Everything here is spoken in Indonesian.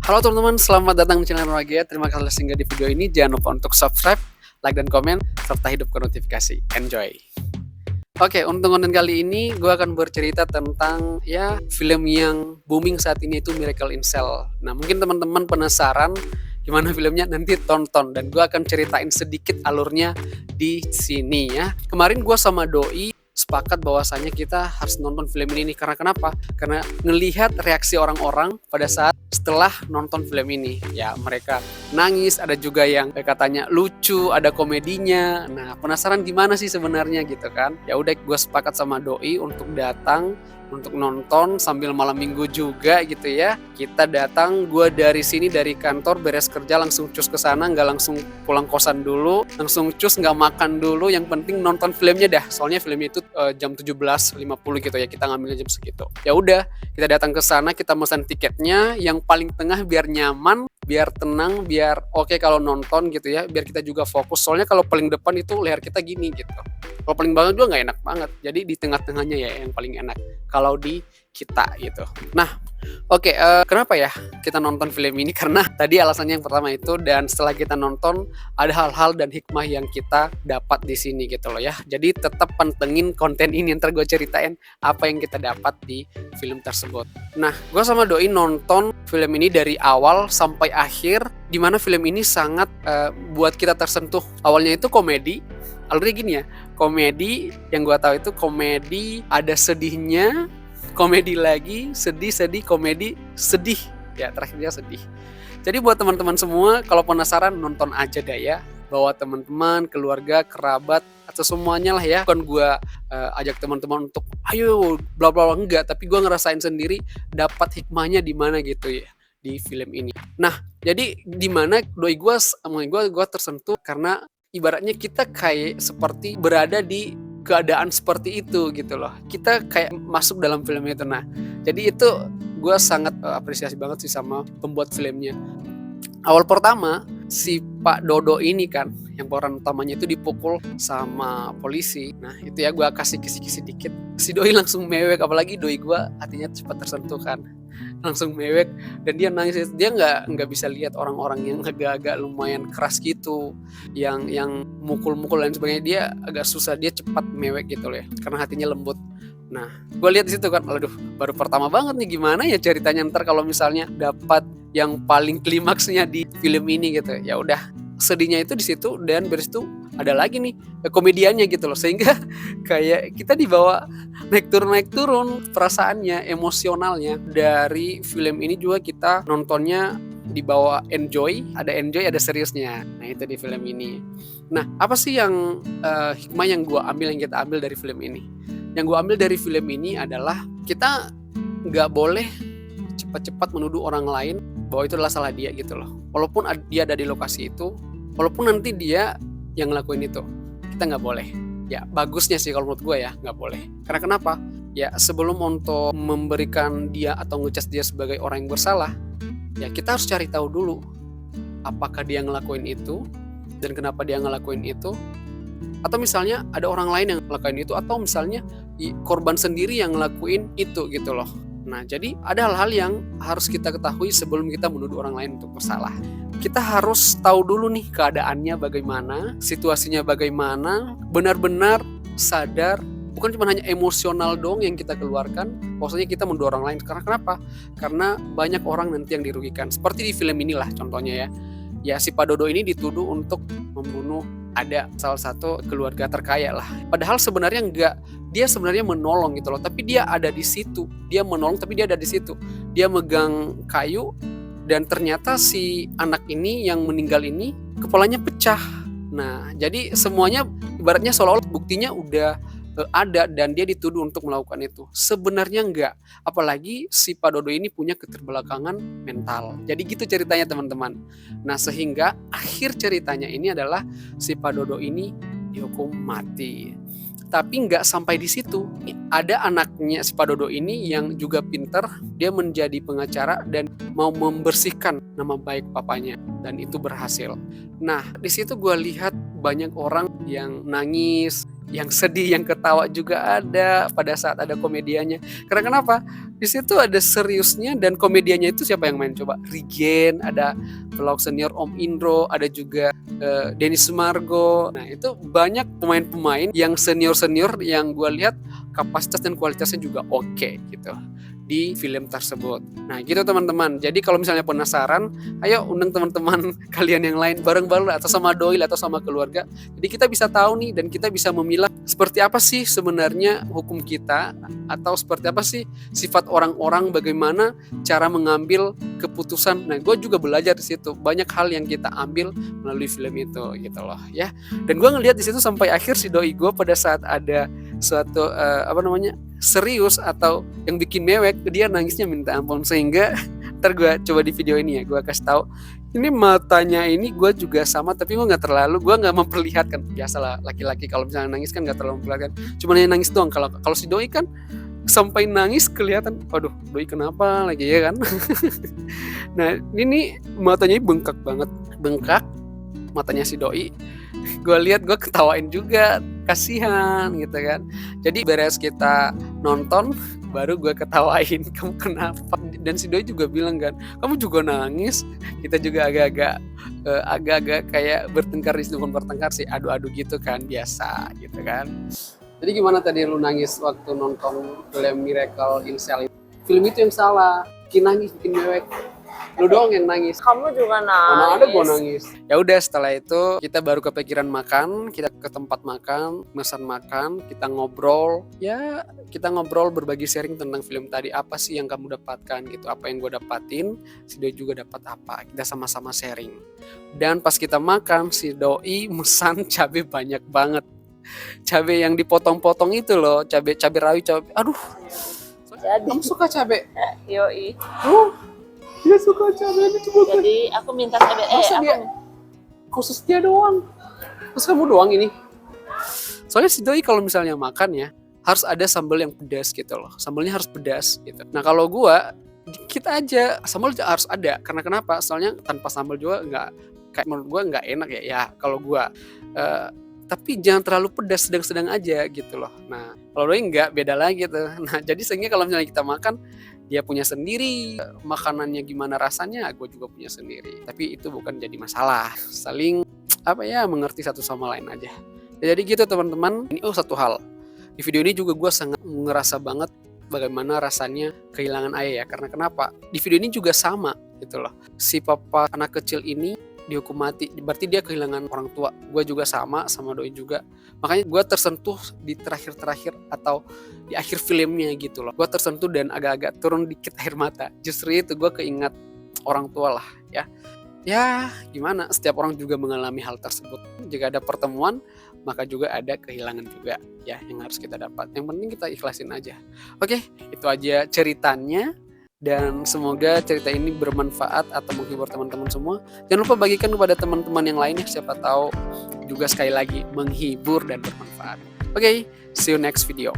Halo teman-teman, selamat datang di channel Bahagia. Terima kasih sudah singgah di video ini. Jangan lupa untuk subscribe, like, dan komen, serta hidupkan notifikasi. Enjoy! Oke, untuk konten kali ini gue akan bercerita tentang film yang booming saat ini itu Miracle in Cell. Nah, mungkin teman-teman penasaran gimana filmnya, nanti tonton dan gue akan ceritain sedikit alurnya di sini ya. Kemarin gue sama Doi sepakat bahwasanya kita harus nonton film ini. Karena kenapa? Karena ngelihat reaksi orang-orang pada saat setelah nonton film ini. Ya, mereka nangis, ada juga yang katanya lucu, ada komedinya. Nah, penasaran gimana sih sebenarnya gitu kan? Ya udah, gue sepakat sama Doi untuk datang untuk nonton sambil malam minggu juga gitu ya. Kita datang, gue dari sini dari kantor beres kerja langsung cus ke sana, nggak langsung pulang kosan dulu, langsung cus nggak makan dulu, yang penting nonton filmnya dah. Soalnya filmnya itu jam 17.50 gitu ya, kita ngambilnya jam segitu. Ya udah, kita datang ke sana, kita pesan tiketnya yang paling tengah biar nyaman, biar tenang, biar oke kalau nonton gitu ya, biar kita juga fokus. Soalnya kalau paling depan itu leher kita gini gitu. Kalau paling bawah juga nggak enak banget. Jadi di tengah-tengahnya ya yang paling enak kalau di kita gitu. Nah, oke, kenapa ya kita nonton film ini? Karena tadi alasannya yang pertama itu, dan setelah kita nonton ada hal-hal dan hikmah yang kita dapat di sini gitu loh ya. Jadi tetap pantengin konten ini, ntar gue ceritain apa yang kita dapat di film tersebut. Nah, gue sama Doi nonton film ini dari awal sampai akhir, dimana film ini sangat buat kita tersentuh. Awalnya itu komedi, alurnya gini ya, komedi yang gue tahu itu komedi, ada sedihnya, komedi lagi, sedih, komedi, sedih. Ya, terakhirnya sedih. Jadi buat teman-teman semua, kalau penasaran nonton aja dah ya. Bawa teman-teman, keluarga, kerabat, atau semuanya lah ya. Bukan gue ajak teman-teman untuk ayo bla bla enggak, tapi gue ngerasain sendiri dapat hikmahnya di mana gitu ya di film ini. Nah, jadi di mana doi gue sama gue tersentuh karena ibaratnya kita kayak seperti berada di keadaan seperti itu gitu loh. Kita kayak masuk dalam film itu. Nah, jadi itu gue sangat apresiasi banget sih sama pembuat filmnya. Awal pertama si Pak Dodo ini kan, yang peran utamanya itu dipukul sama polisi. Nah itu ya, gue kasih kisi-kisi dikit. Si Doi langsung mewek, apalagi Doi gue hatinya cepat tersentuh kan. Langsung mewek dan dia nangis. Dia nggak bisa lihat orang-orang yang agak-agak lumayan keras gitu, yang mukul-mukul dan sebagainya. Dia agak susah, dia cepat mewek gitu loh ya, karena hatinya lembut. Nah, gue lihat di situ kan, aduh, baru pertama banget nih, gimana ya ceritanya ntar kalau misalnya dapat yang paling klimaksnya di film ini gitu. Ya udah, sedihnya itu di situ, dan beres itu ada lagi nih komediannya gitu loh, sehingga kayak kita dibawa naik turun perasaannya, emosionalnya dari film ini. Juga kita nontonnya dibawa enjoy, ada seriusnya. Nah itu di film ini. Nah, apa sih yang hikmah yang kita ambil dari film ini? Yang gue ambil dari film ini adalah kita nggak boleh cepat-cepat menuduh orang lain bahwa itu adalah salah dia gitu loh. Walaupun dia ada di lokasi itu, walaupun nanti dia yang ngelakuin itu, kita nggak boleh. Ya bagusnya sih kalau menurut gue ya nggak boleh. Karena kenapa? Ya sebelum untuk memberikan dia atau ngecas dia sebagai orang yang bersalah, ya kita harus cari tahu dulu apakah dia ngelakuin itu dan kenapa dia ngelakuin itu. Atau misalnya ada orang lain yang ngelakuin itu, atau misalnya korban sendiri yang ngelakuin itu gitu loh. Nah, jadi ada hal-hal yang harus kita ketahui sebelum kita menuduh orang lain untuk bersalah. Kita harus tahu dulu nih keadaannya bagaimana, situasinya bagaimana, benar-benar sadar, bukan cuma hanya emosional dong yang kita keluarkan, maksudnya kita menuduh orang lain. Karena kenapa? Karena banyak orang nanti yang dirugikan. Seperti di film inilah contohnya ya. Ya si Pak Dodo ini dituduh untuk membunuh ada salah satu keluarga terkaya lah. Padahal sebenarnya enggak, dia sebenarnya menolong gitu loh. Tapi dia ada di situ, dia menolong tapi dia ada di situ. Dia megang kayu dan ternyata si anak ini yang meninggal ini kepalanya pecah. Nah jadi semuanya ibaratnya seolah-olah buktinya udah ada dan dia dituduh untuk melakukan itu. Sebenarnya enggak. Apalagi si Pak Dodo ini punya keterbelakangan mental. Jadi gitu ceritanya teman-teman. Nah sehingga akhir ceritanya ini adalah si Pak Dodo ini dihukum mati. Tapi nggak sampai di situ. Ada anaknya si Pak Dodo ini yang juga pinter. Dia menjadi pengacara dan mau membersihkan nama baik papanya. Dan itu berhasil. Nah di situ gue lihat banyak orang yang nangis, yang sedih, yang ketawa juga ada pada saat ada komedianya. Karena kenapa? Di situ ada seriusnya dan komedianya itu siapa yang main coba? Rigen, ada vlog senior Om Indro, ada juga Denny Sumargo. Nah, itu banyak pemain-pemain yang senior-senior yang gue lihat kapasitas dan kualitasnya juga oke gitu di film tersebut. Nah gitu teman-teman, jadi kalau misalnya penasaran, ayo undang teman-teman kalian yang lain bareng-bareng atau sama Doil atau sama keluarga. Jadi kita bisa tahu nih dan kita bisa memilah seperti apa sih sebenarnya hukum kita, atau seperti apa sih sifat orang-orang, bagaimana cara mengambil keputusan. Nah gue juga belajar di situ, banyak hal yang kita ambil melalui film itu gitu loh ya. Dan gue ngelihat di situ sampai akhir si doi gue pada saat ada suatu serius atau yang bikin mewek, dia nangisnya minta ampun. Sehingga ntar gue coba di video ini ya, gue kasih tahu ini matanya ini gue juga sama, tapi gue nggak memperlihatkan. Biasalah laki-laki kalau misalnya nangis kan nggak terlalu memperlihatkan, cuma yang nangis doang. Kalau si doi kan sampai nangis kelihatan, aduh doi kenapa lagi ya kan. Nah ini matanya bengkak banget, bengkak matanya si doi. Gue lihat, gue ketawain juga, kasihan gitu kan. Jadi beres kita nonton baru gue ketawain, kamu kenapa? Dan si doi juga bilang kan, kamu juga nangis. Kita juga agak-agak kayak bertengkar, di situ, bukan bertengkar sih, adu-adu gitu kan, biasa gitu kan. Jadi gimana tadi lu nangis waktu nonton film Miracle in Cell? Film itu yang salah, bikin nangis, bikin mewek. Lu doang yang nangis. Kamu juga nangis. Mana ada gua nangis. Ya udah, setelah itu kita baru kepikiran makan, kita ke tempat makan, pesan makan, kita ngobrol. Ya, kita ngobrol, berbagi sharing tentang film tadi. Apa sih yang kamu dapatkan gitu, apa yang gue dapatin, si Doi juga dapat apa. Kita sama-sama sharing. Dan pas kita makan, si Doi mesan cabai banyak banget. Cabai yang dipotong-potong itu loh, cabai rawit, cabai. Aduh. Jadi, kamu suka cabai? Yoi. Dia suka cabai ini coba. Jadi aku minta cabai. Khusus dia doang. Terus kamu doang ini. Soalnya si Doi kalau misalnya makan ya, harus ada sambal yang pedas gitu loh. Sambalnya harus pedas gitu. Nah kalau gua dikit aja, sambal harus ada. Karena kenapa? Soalnya tanpa sambal juga nggak, kayak menurut gua nggak enak ya. Ya kalau gua. Tapi jangan terlalu pedas, sedang-sedang aja gitu loh. Nah kalau Doi nggak, beda lagi tuh. Nah jadi sehingga kalau misalnya kita makan, dia punya sendiri, makanannya gimana rasanya, gue juga punya sendiri. Tapi itu bukan jadi masalah, saling mengerti satu sama lain aja. Jadi gitu teman-teman. Ini satu hal, di video ini juga gue sangat ngerasa banget bagaimana rasanya kehilangan ayah ya. Karena kenapa? Di video ini juga sama gitu loh. Si papa anak kecil ini dihukum mati, berarti dia kehilangan orang tua. Gue juga sama Doi juga. Makanya gue tersentuh di terakhir-terakhir atau di akhir filmnya gitu loh. Gue tersentuh dan agak-agak turun dikit air mata. Justru itu gue keingat orang tua lah ya. Ya gimana, setiap orang juga mengalami hal tersebut. Jika ada pertemuan, maka juga ada kehilangan juga ya yang harus kita dapat. Yang penting kita ikhlasin aja. Oke, itu aja ceritanya. Dan semoga cerita ini bermanfaat atau menghibur teman-teman semua. Jangan lupa bagikan kepada teman-teman yang lainnya, siapa tahu juga sekali lagi menghibur dan bermanfaat. Oke, see you next video.